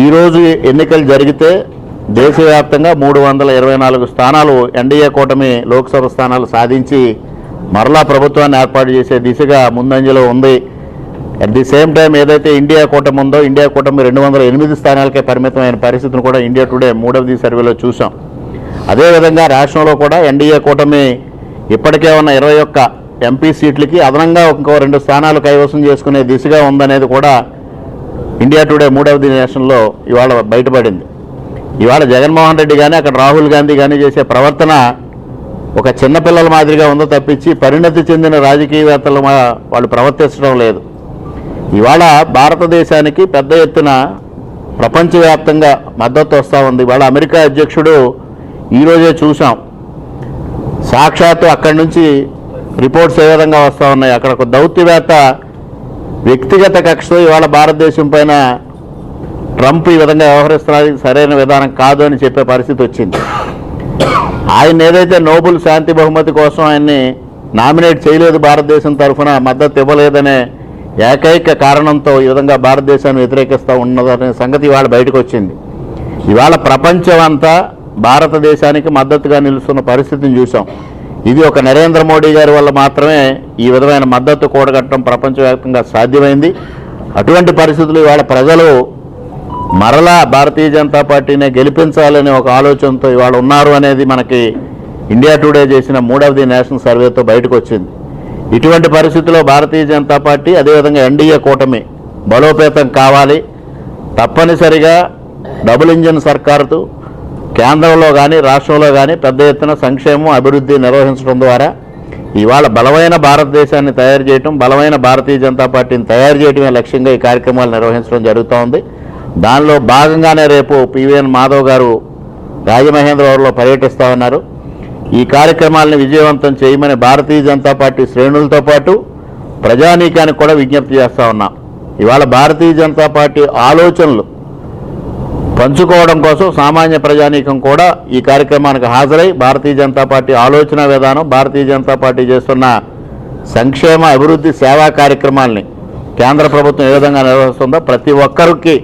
ఈరోజు ఎన్నికలు జరిగితే దేశవ్యాప్తంగా 324 స్థానాలు ఎన్డీఏ కూటమి లోక్సభ స్థానాలు సాధించి మరలా ప్రభుత్వాన్ని ఏర్పాటు చేసే దిశగా ముందంజలో ఉంది. అట్ ది సేమ్ టైం ఏదైతే ఇండియా కూటమి ఉందో ఇండియా కూటమి 208 స్థానాలకే పరిమితమైన పరిస్థితిని కూడా ఇండియా టుడే మూడవది సర్వేలో చూసాం. అదేవిధంగా రాష్ట్రంలో కూడా ఎన్డీఏ కూటమి ఇప్పటికే ఉన్న 21 ఎంపీ సీట్లకి అదనంగా ఇంకో 2 స్థానాలు కైవసం చేసుకునే దిశగా ఉందనేది కూడా ఇండియా టుడే మూడవది నేషన్లో ఇవాళ బయటపడింది. ఇవాళ జగన్మోహన్ రెడ్డి కానీ అక్కడ రాహుల్ గాంధీ కానీ చేసే ప్రవర్తన ఒక చిన్నపిల్లల మాదిరిగా ఉందో తప్పించి పరిణతి చెందిన రాజకీయవేత్తలు వాళ్ళు ప్రవర్తించడం లేదు. ఇవాళ భారతదేశానికి పెద్ద ఎత్తున ప్రపంచవ్యాప్తంగా మద్దతు వస్తూ ఉంది. ఇవాళ అమెరికా అధ్యక్షుడు ఈరోజే చూసాం, సాక్షాత్తు అక్కడి నుంచి రిపోర్ట్స్ ఏ విధంగా వస్తూ ఉన్నాయి. అక్కడ ఒక దౌత్యవేత్త వ్యక్తిగత కక్షతో ఇవాళ భారతదేశం పైన ట్రంప్ ఈ విధంగా వ్యవహరిస్తున్నది సరైన విధానం కాదు అని చెప్పే పరిస్థితి వచ్చింది. ఆయన ఏదైతే నోబెల్ శాంతి బహుమతి కోసం ఆయన్ని నామినేట్ చేయలేదు, భారతదేశం తరఫున మద్దతు ఇవ్వలేదనే ఏకైక కారణంతో ఈ విధంగా భారతదేశాన్ని వ్యతిరేకిస్తూ ఉన్నదనే సంగతి ఇవాళ బయటకు వచ్చింది. ఇవాళ ప్రపంచం అంతా భారతదేశానికి మద్దతుగా నిలుస్తున్న పరిస్థితిని చూసాం. ఇది ఒక నరేంద్ర మోడీ గారి వల్ల మాత్రమే ఈ విధమైన మద్దతు కూడగట్టడం ప్రపంచవ్యాప్తంగా సాధ్యమైంది. అటువంటి పరిస్థితులు ఇవాళ ప్రజలు మరలా భారతీయ జనతా పార్టీనే గెలిపించాలనే ఒక ఆలోచనతో ఇవాళ ఉన్నారు అనేది మనకి ఇండియా టుడే చేసిన మూడవది నేషనల్ సర్వేతో బయటకు వచ్చింది. ఇటువంటి పరిస్థితుల్లో భారతీయ జనతా పార్టీ అదేవిధంగా ఎన్డీఏ కూటమి బలోపేతం కావాలి. తప్పనిసరిగా డబుల్ ఇంజిన్ సర్కారుతో కేంద్రంలో కానీ రాష్ట్రంలో కానీ పెద్ద ఎత్తున సంక్షేమం అభివృద్ధి నిర్వహించడం ద్వారా ఇవాళ బలమైన భారతదేశాన్ని తయారు చేయడం, బలమైన భారతీయ జనతా పార్టీని తయారు చేయడమే లక్ష్యంగా ఈ కార్యక్రమాలు నిర్వహించడం జరుగుతూ ఉంది. దానిలో భాగంగానే రేపు పివిఎన్ మాధవ్ గారు రాజమహేంద్రవరంలో పర్యటిస్తూ ఉన్నారు. ఈ కార్యక్రమాలను విజయవంతం చేయమని భారతీయ జనతా పార్టీ శ్రేణులతో పాటు ప్రజానీకానికి కూడా విజ్ఞప్తి చేస్తూ ఉన్నాం. ఇవాళ భారతీయ జనతా పార్టీ ఆలోచనలు పంచుకోవడం కోసం సామాన్య ప్రజానీకం కూడా ఈ కార్యక్రమానికి హాజరై భారతీయ జనతా పార్టీ ఆలోచన విధానం, భారతీయ జనతా పార్టీ చేస్తున్న సంక్షేమ అభివృద్ధి సేవా కార్యక్రమాల్ని కేంద్ర ప్రభుత్వం ఏ విధంగా నిర్వహిస్తుందో ప్రతి ఒక్కరికి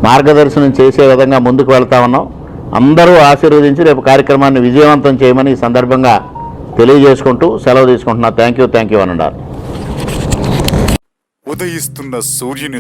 మార్గదర్శనం చేసే విధంగా ముందుకు వెళ్తా ఉన్నాం. అందరూ ఆశీర్వదించి రేపు కార్యక్రమాన్ని విజయవంతం చేయమని ఈ సందర్భంగా తెలియజేసుకుంటూ సెలవు తీసుకుంటున్నా. Thank you అనండారు. ఉదయిస్తున్న సూర్యుని